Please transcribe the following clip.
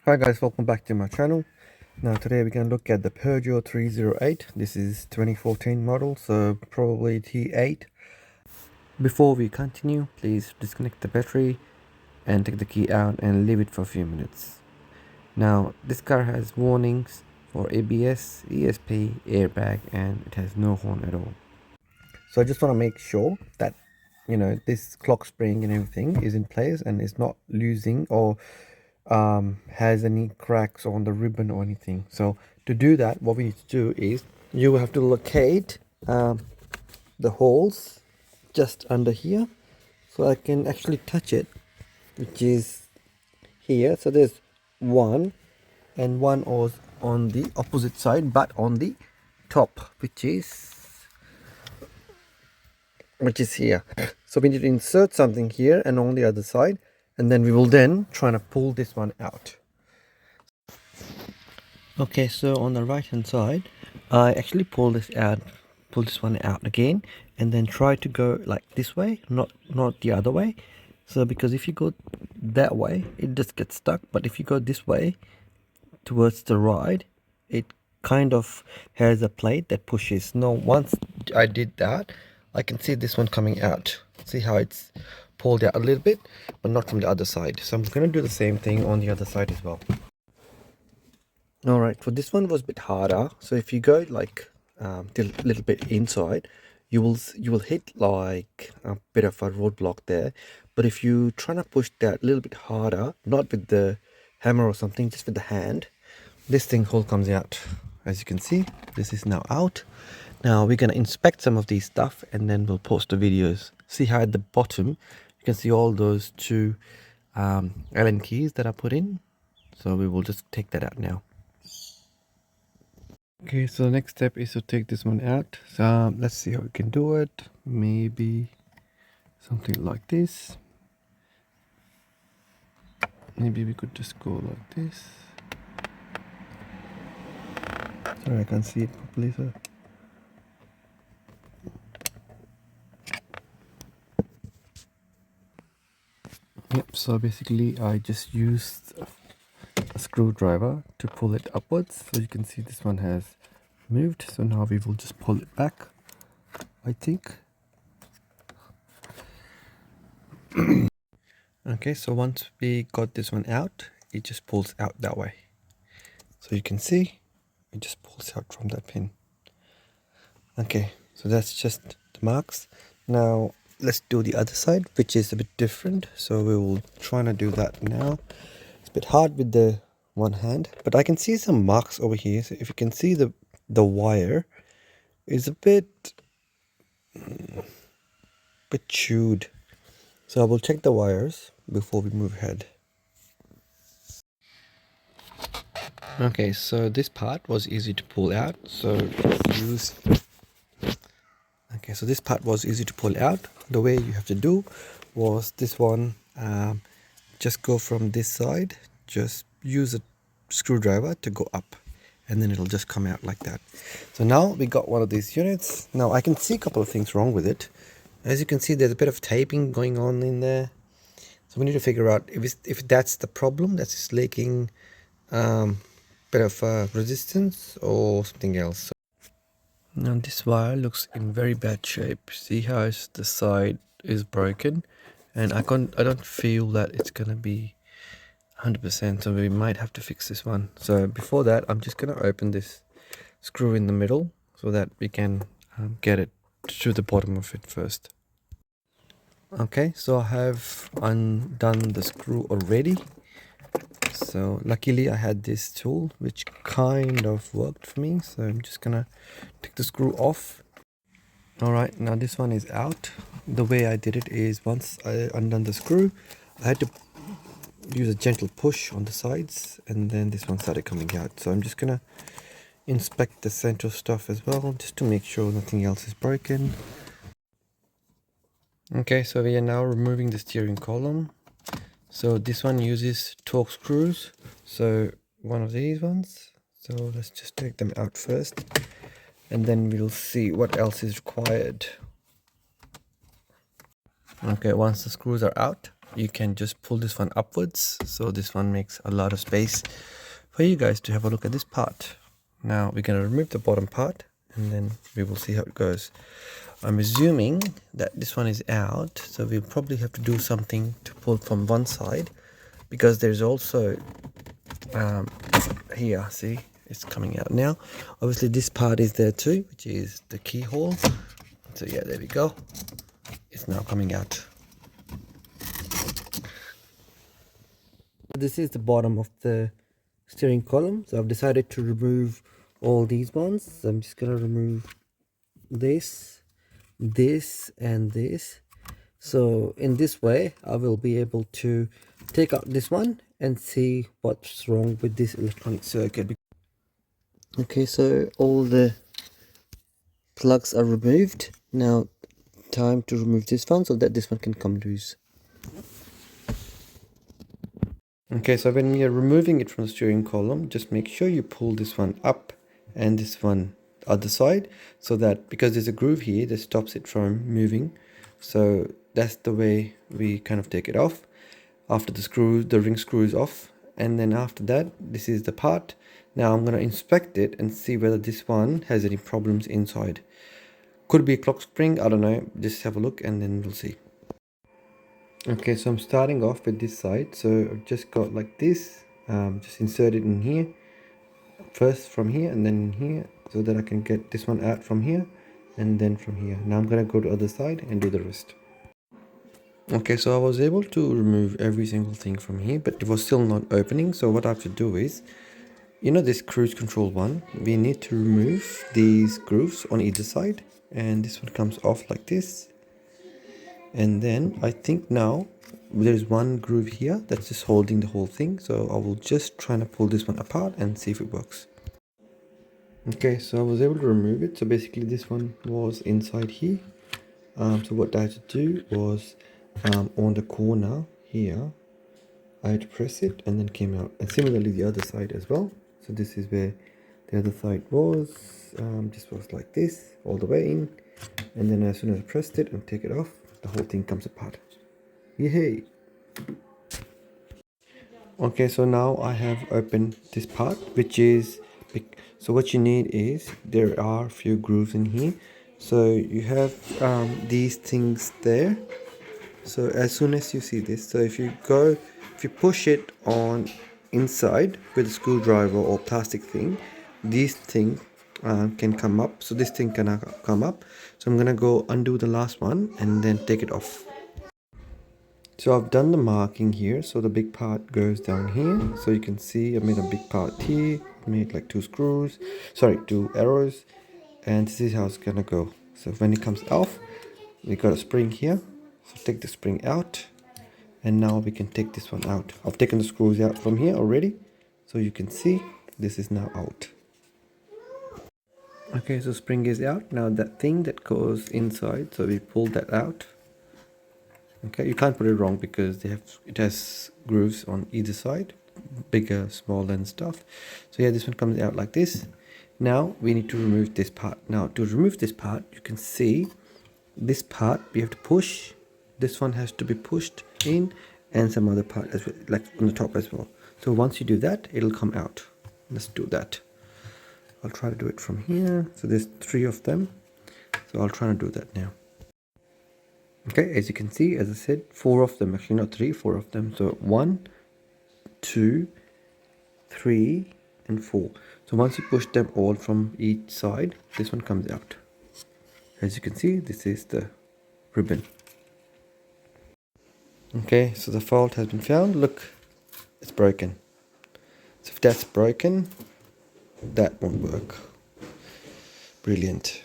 Hi guys, welcome back to my channel. Now today we're going to look at the Peugeot 308. This is 2014 model, so probably T8. Before we continue, please disconnect the battery and take the key out and leave it for a few minutes. Now this car has warnings for ABS, ESP, airbag, and it has no horn at all. So I just want to make sure that this clock spring and everything is in place and is not losing or has any cracks on the ribbon or anything. So to do that, what we need to do is you have to locate the holes just under here, so I can actually touch it, which is here. So there's one, and one was on the opposite side but on the top, which is here. So we need to insert something here and on the other side, and then we will then try to pull this one out. Okay, so on the right hand side, I actually pull this one out again, and then try to go like this way, not the other way. So because if you go that way, it just gets stuck, but if you go this way towards the right, it kind of has a plate that pushes. Now once I did that, I can see this one coming out. See how it's pulled out a little bit, but not from the other side. So I'm going to do the same thing on the other side as well. Alright, so this one was a bit harder. So if you go like a little bit inside, you will hit like a bit of a roadblock there. But if you try to push that a little bit harder, not with the hammer or something, just with the hand, this thing hole comes out. As you can see, this is now out. Now we're going to inspect some of these stuff and then we'll post the videos. See how at the bottom you can see all those two Allen keys that I put in. So we will just take that out now. Okay, so the next step is to take this one out. So let's see how we can do it. Maybe something like this. Maybe we could just go like this. Sorry, I can't see it properly, so. Yep, so basically I just used a screwdriver to pull it upwards. So you can see this one has moved. So now we will just pull it back, I think. Okay, so once we got this one out, it just pulls out that way. So you can see it just pulls out from that pin. Okay, so that's just the marks. Now let's do the other side, which is a bit different. So we will try to do that now. It's a bit hard with the one hand, but I can see some marks over here. So if you can see the wire is a bit chewed. So I will check the wires before we move ahead. Okay, so this part was easy to pull out. So this part was easy to pull out. The way you have to do was this one. Just go from this side. Just use a screwdriver to go up, and then it'll just come out like that. So now we got one of these units. Now I can see a couple of things wrong with it. As you can see, there's a bit of taping going on in there. So we need to figure out if that's the problem, that's leaking bit of resistance or something else. Now this wire looks in very bad shape. See how the side is broken, and I don't feel that it's gonna be 100%, so we might have to fix this one. So before that, I'm just gonna open this screw in the middle so that we can get it to the bottom of it first. Okay, so I have undone the screw already. So luckily I had this tool which kind of worked for me. So I'm just gonna take the screw off. Alright, now this one is out. The way I did it is once I undone the screw, I had to use a gentle push on the sides, and then this one started coming out. So I'm just gonna inspect the center stuff as well, just to make sure nothing else is broken. Okay, so we are now removing the steering column. So this one uses torx screws, so one of these ones. So let's just take them out first, and then we'll see what else is required. Okay, once the screws are out, you can just pull this one upwards, so this one makes a lot of space for you guys to have a look at this part. Now we're going to remove the bottom part and then we will see how it goes. I'm assuming that this one is out, so we'll probably have to do something to pull from one side, because there's also here, see, it's coming out now. Obviously this part is there too, which is the keyhole. So yeah, there we go, it's now coming out. This is the bottom of the steering column, so I've decided to remove all these ones. So I'm just gonna remove this, and this. So in this way I will be able to take out this one and see what's wrong with this electronic circuit. Okay, so all the plugs are removed. Now time to remove this one so that this one can come loose. Okay, so when you're removing it from the steering column, just make sure you pull this one up and this one other side, so that, because there's a groove here that stops it from moving. So that's the way we kind of take it off. After the ring screw is off, and then after that, this is the part. Now I'm going to inspect it and see whether this one has any problems inside. Could be a clock spring, I don't know, just have a look and then we'll see. Okay, so I'm starting off with this side. So I've just got like this, just insert it in here, first from here and then in here, so that I can get this one out from here and then from here. Now I'm gonna go to the other side and do the rest. Okay, so I was able to remove every single thing from here, but it was still not opening. So what I have to do is, you know, this cruise control one, we need to remove these grooves on either side, and this one comes off like this. And then I think now there's one groove here that's just holding the whole thing, so I will just try to pull this one apart and see if it works. Okay, so I was able to remove it. So basically this one was inside here. So what I had to do was, on the corner here, I had to press it and then came out, and similarly the other side as well. So this is where the other side was. Just was like this all the way in, and then as soon as I pressed it and take it off, the whole thing comes apart. Yay! Okay, so now I have opened this part, which is big. So what you need is, there are a few grooves in here. So you have these things there. So as soon as you see this, so if you push it on inside with a screwdriver or plastic thing, these things can come up. So this thing can come up. So I'm gonna go undo the last one and then take it off. So I've done the marking here. So the big part goes down here. So you can see I made a big part here, made like two arrows, and this is how it's gonna go. So when it comes off, we got a spring here. So take the spring out, and now we can take this one out. I've taken the screws out from here already, so you can see this is now out. Okay, so spring is out. Now that thing that goes inside, so we pull that out. Okay, you can't put it wrong because it has grooves on either side, bigger, small and stuff. So yeah, this one comes out like this. Now we need to remove this part. Now to remove this part, you can see this part we have to push. This one has to be pushed in, and some other part as well, like on the top as well. So once you do that, it'll come out. Let's do that. I'll try to do it from here. So there's 3 of them. So I'll try to do that now. Okay, as you can see, as I said, 4 of them, actually not 3, 4 of them. So 1, 2, 3, and 4. So once you push them all from each side, this one comes out. As you can see, this is the ribbon. Okay, so the fault has been found. Look, it's broken. So if that's broken, that won't work. Brilliant.